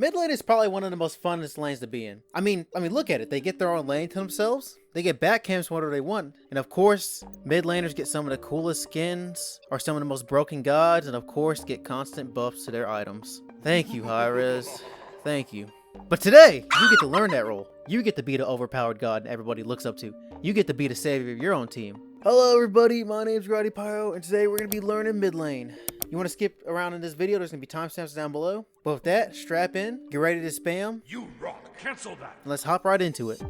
Mid lane is probably one of the most funnest lanes to be in. I mean, look at it. They get their own lane to themselves. They get back camps whenever they want. And of course, mid laners get some of the coolest skins, or some of the most broken gods, and of course, get constant buffs to their items. Thank you, Hi-Rez. Thank you. But today, you get to learn that role. You get to be the overpowered god everybody looks up to. You get to be the savior of your own team. Hello everybody, my name's Roddy Pyro, and today we're going to be learning mid lane. You want to skip around in this video, there's going to be timestamps down below. But with that, strap in, get ready to spam. You rock, cancel that. And let's hop right into it.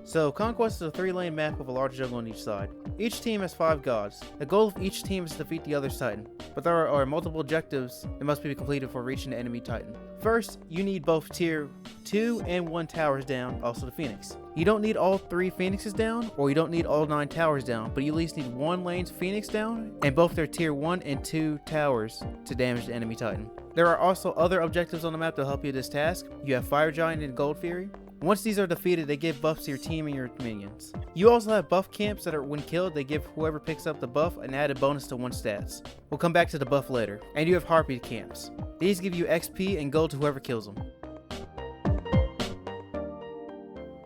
So, Conquest is a 3-lane map with a large jungle on each side. Each team has 5 gods. The goal of each team is to defeat the other's titan, but there are multiple objectives that must be completed for reaching the enemy titan. First, you need both tier 2 and 1 towers down, also the phoenix. You don't need all 3 phoenixes down, or you don't need all 9 towers down, but you at least need 1 lane's phoenix down, and both their tier 1 and 2 towers to damage the enemy titan. There are also other objectives on the map to help you with this task. You have Fire Giant and Gold Fury. Once these are defeated, they give buffs to your team and your minions. You also have buff camps that are, when killed, they give whoever picks up the buff an added bonus to 1 stats. We'll come back to the buff later. And you have Harpy camps. These give you XP and gold to whoever kills them.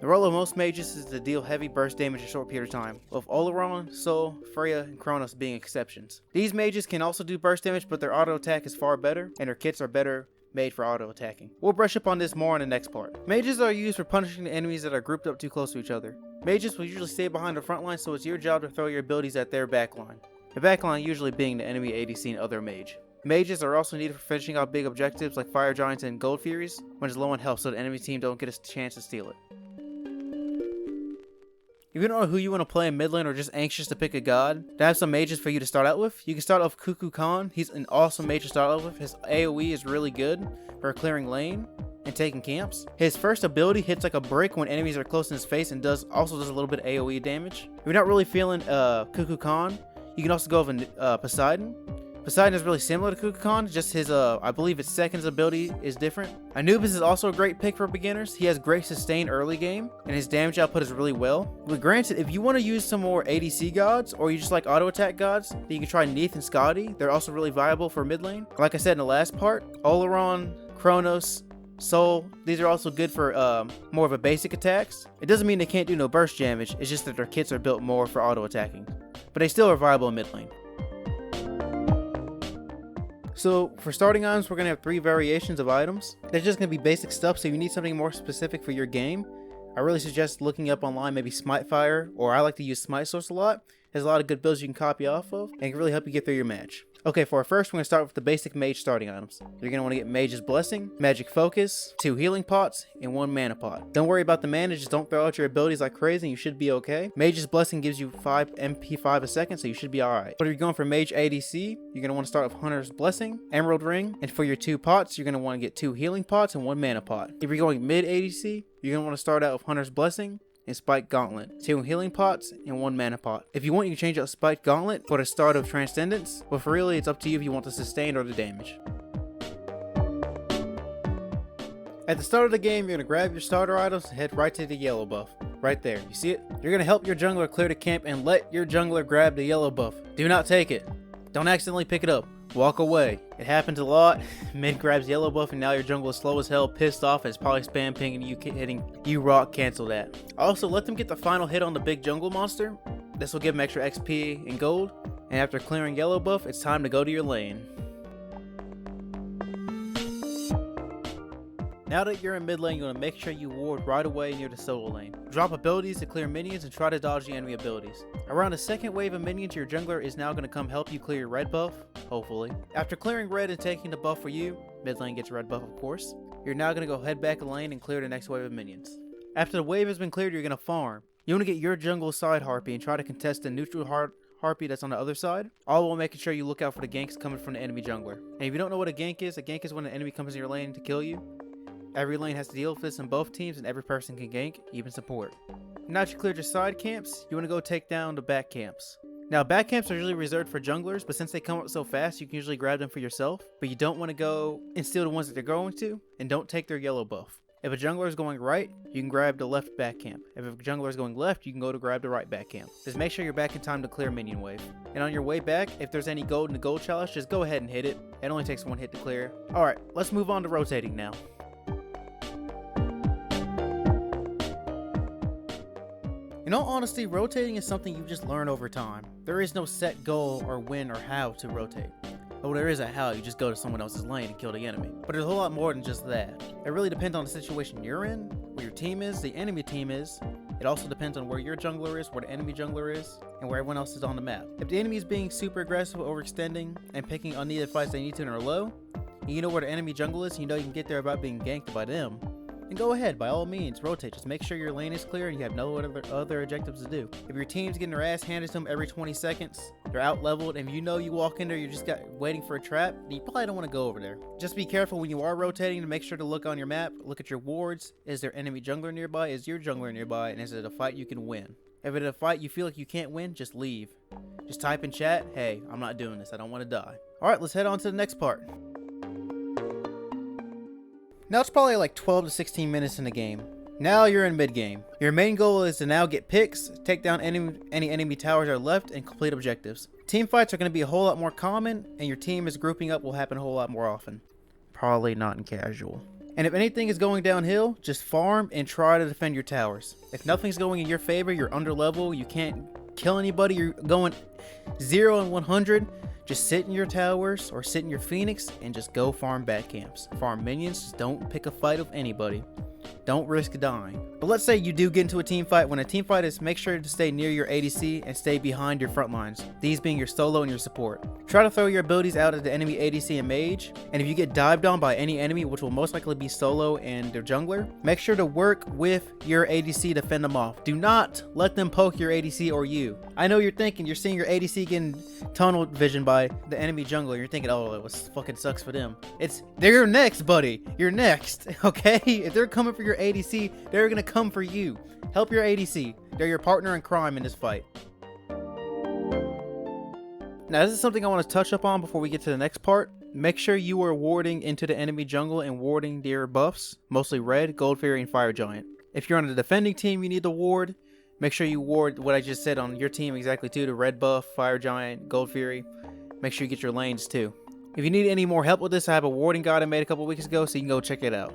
The role of most mages is to deal heavy burst damage in a short period of time, with Oleron, Sol, Freya, and Kronos being exceptions. These mages can also do burst damage, but their auto attack is far better, and their kits are better made for auto attacking. We'll brush up on this more in the next part. Mages are used for punishing the enemies that are grouped up too close to each other. Mages will usually stay behind the front line, so it's your job to throw your abilities at their backline. The backline usually being the enemy ADC and other mage. Mages are also needed for finishing out big objectives like Fire Giants and Gold Furies when it's low on health, so the enemy team don't get a chance to steal it. If you don't know who you want to play in mid lane or just anxious to pick a god, I have some mages for you to start out with. You can start off Cuckoo Khan. He's an awesome mage to start out with. His AoE is really good for clearing lane and taking camps. His first ability hits like a brick when enemies are close in his face and also does a little bit of AoE damage. If you're not really feeling Cuckoo Khan, you can also go with Poseidon. Poseidon is really similar to Cuckoo Khan, just his, I believe his second ability is different. Anubis is also a great pick for beginners. He has great sustain early game, and his damage output is really well. But granted, if you want to use some more ADC gods, or you just like auto attack gods, then you can try Neith and Scotty. They're also really viable for mid lane. Like I said in the last part, Oleron, Kronos, Sol, these are also good for more of a basic attacks. It doesn't mean they can't do no burst damage, it's just that their kits are built more for auto attacking. But they still are viable in mid lane. So for starting items, we're going to have 3 variations of items. They're just going to be basic stuff, so if you need something more specific for your game, I really suggest looking up online maybe Smite Fire, or I like to use Smite Source a lot. There's a lot of good builds you can copy off of, and it can really help you get through your match. Okay, for our first, we're going to start with the basic mage starting items. You're going to want to get Mage's Blessing, Magic Focus, 2 healing pots, and 1 mana pot. Don't worry about the mana, just don't throw out your abilities like crazy and you should be okay. Mage's Blessing gives you 5 MP5 a second, so you should be alright. But if you're going for Mage ADC, you're going to want to start with Hunter's Blessing, Emerald Ring, and for your 2 pots, you're going to want to get 2 healing pots and 1 mana pot. If you're going mid ADC, you're going to want to start out with Hunter's Blessing, and Spike Gauntlet, 2 healing pots, and 1 mana pot. If you want, you can change out Spike Gauntlet for the start of Transcendence, but for really, it's up to you if you want the sustain or the damage. At the start of the game, you're going to grab your starter items and head right to the yellow buff. Right there, you see it? You're going to help your jungler clear the camp and let your jungler grab the yellow buff. Do not take it. Don't accidentally pick it up. Walk away. It happens a lot. Mid grabs yellow buff and now your jungle is slow as hell, pissed off, and it's probably spam pinging you, hitting you rock, cancel that. Also, let them get the final hit on the big jungle monster. This will give them extra XP and gold. And after clearing yellow buff, it's time to go to your lane. Now that you're in mid lane, you want to make sure you ward right away near the solo lane. Drop abilities to clear minions and try to dodge the enemy abilities. Around the second wave of minions, your jungler is now going to come help you clear your red buff, hopefully. After clearing red and taking the buff for you, mid lane gets red buff of course, you're now going to go head back a lane and clear the next wave of minions. After the wave has been cleared, you're going to farm. You want to get your jungle side harpy and try to contest the neutral harpy that's on the other side, all while making sure you look out for the ganks coming from the enemy jungler. And if you don't know what a gank is when an enemy comes in your lane to kill you. Every lane has to deal with this in both teams, and every person can gank, even support. Now that you cleared your side camps, you want to go take down the back camps. Now, back camps are usually reserved for junglers, but since they come up so fast, you can usually grab them for yourself. But you don't want to go and steal the ones that they're going to, and don't take their yellow buff. If a jungler is going right, you can grab the left back camp. If a jungler is going left, you can go to grab the right back camp. Just make sure you're back in time to clear minion wave. And on your way back, if there's any gold in the gold chalice, just go ahead and hit it. It only takes one hit to clear. Alright, let's move on to rotating now. In all honesty, rotating is something you just learn over time. There is no set goal or when or how to rotate. Though there is a how, you just go to someone else's lane and kill the enemy. But there's a whole lot more than just that. It really depends on the situation you're in, where your team is, the enemy team is. It also depends on where your jungler is, where the enemy jungler is, and where everyone else is on the map. If the enemy is being super aggressive, overextending, and picking unneeded fights they need to and are low, and you know where the enemy jungle is, and you know you can get there without being ganked by them, then go ahead, by all means, rotate. Just make sure your lane is clear and you have no other objectives to do. If your team's getting their ass handed to them every 20 seconds, they're out leveled, and you know you walk in there, you're just waiting for a trap, then you probably don't want to go over there. Just be careful when you are rotating to make sure to look on your map, look at your wards. Is there enemy jungler nearby? Is your jungler nearby? And is it a fight you can win? If it's a fight you feel like you can't win, just leave. Just type in chat, hey, I'm not doing this, I don't want to die. Alright, let's head on to the next part. Now it's probably like 12 to 16 minutes in the game. Now you're in mid game. Your main goal is to now get picks, take down any enemy towers that are left, and complete objectives. Team fights are going to be a whole lot more common, and your team is grouping up will happen a whole lot more often. Probably not in casual. And if anything is going downhill, just farm and try to defend your towers. If nothing's going in your favor, you're under level, you can't kill anybody, you're going 0 and 100, just sit in your towers or sit in your Phoenix and just go farm back camps. Farm minions, just don't pick a fight with anybody. Don't risk dying. But let's say you do get into a team fight. When a team fight is, make sure to stay near your ADC and stay behind your front lines, these being your solo and your support. Try to throw your abilities out at the enemy ADC and mage, and if you get dived on by any enemy, which will most likely be solo and their jungler, make sure to work with your ADC to fend them off. Do not let them poke your ADC or you. I know you're thinking, you're seeing your ADC getting tunnel vision by the enemy jungler. You're thinking, oh, it was fucking sucks for them. They're next, buddy. You're next, okay? If they're coming for your ADC, they're gonna come for you. Help your ADC. They're your partner in crime in this fight. Now, this is something I want to touch up on before we get to the next part. Make sure you are warding into the enemy jungle and warding their buffs, mostly red, gold fairy, and fire giant. If you're on the defending team, you need to ward. Make sure you ward what I just said on your team exactly too, the red buff, fire giant, gold fairy. Make sure you get your lanes too. If you need any more help with this, I have a warding guide I made a couple weeks ago, so you can go check it out.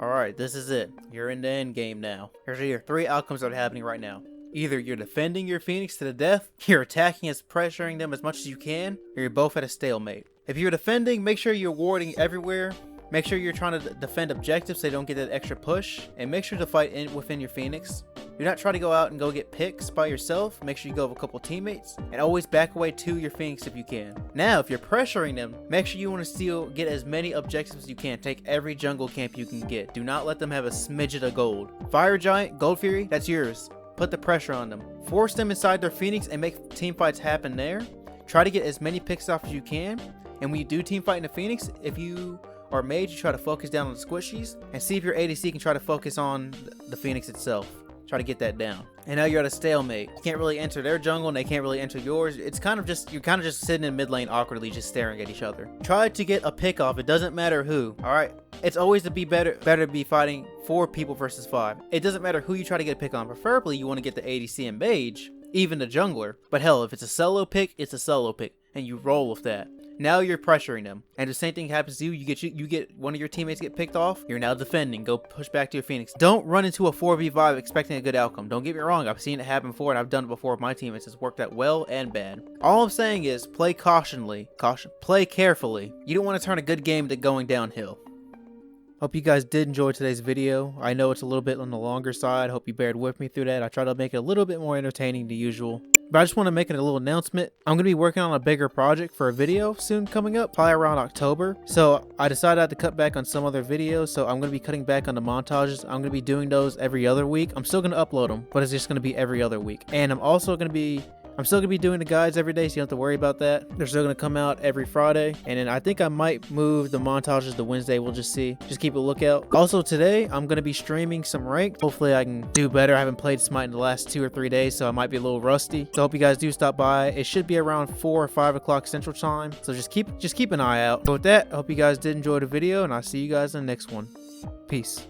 Alright, this is it. You're in the end game now. Here's your 3 outcomes that are happening right now. Either you're defending your Phoenix to the death, you're attacking and pressuring them as much as you can, or you're both at a stalemate. If you're defending, make sure you're warding everywhere. Make sure you're trying to defend objectives so they don't get that extra push, and make sure to fight within your Phoenix. Do not try to go out and go get picks by yourself. Make sure you go with a couple teammates, and always back away to your Phoenix if you can. Now, if you're pressuring them, make sure you want to still get as many objectives as you can. Take every jungle camp you can get. Do not let them have a smidget of gold. Fire Giant, Gold Fury, that's yours. Put the pressure on them. Force them inside their Phoenix and make team fights happen there. Try to get as many picks off as you can. And when you do team fight in the Phoenix, if you are mage, you try to focus down on the squishies and see if your ADC can try to focus on the Phoenix itself. Try to get that down. And now you're at a stalemate. You can't really enter their jungle and they can't really enter yours. It's kind of just, you're kind of just sitting in mid lane awkwardly, just staring at each other. Try to get a pick off. It doesn't matter who. All right. It's always to be better to be fighting 4 people versus 5. It doesn't matter who you try to get a pick on. Preferably you want to get the ADC and mage, even the jungler. But hell, if it's a solo pick, it's a solo pick, and you roll with that. Now you're pressuring them, and the same thing happens to you. You get one of your teammates get picked off. You're now defending. Go push back to your Phoenix. Don't run into a 4v5 expecting a good outcome. Don't get me wrong. I've seen it happen before, and I've done it before with my teammates. It's worked out well and bad. All I'm saying is play cautionly. Play carefully. You don't want to turn a good game to going downhill. Hope you guys did enjoy today's video. I know it's a little bit on the longer side. Hope you bared with me through that. I try to make it a little bit more entertaining than usual. But I just want to make it a little announcement. I'm going to be working on a bigger project for a video soon coming up, probably around October. So I decided I had to cut back on some other videos. So I'm going to be cutting back on the montages. I'm going to be doing those every other week. I'm still going to upload them, but it's just going to be every other week. And I'm also going to be I'm still gonna be doing the guides every day, so you don't have to worry about that. They're still gonna come out every Friday, and then I think I might move the montages to Wednesday. We'll just see. Just keep a lookout. Also today, I'm gonna be streaming some ranked. Hopefully I can do better. I haven't played Smite in the last 2 or 3 days, so I might be a little rusty. So I hope you guys do stop by. It should be around 4 or 5 o'clock Central Time. So just keep an eye out. But with that, I hope you guys did enjoy the video, and I'll see you guys in the next one. Peace.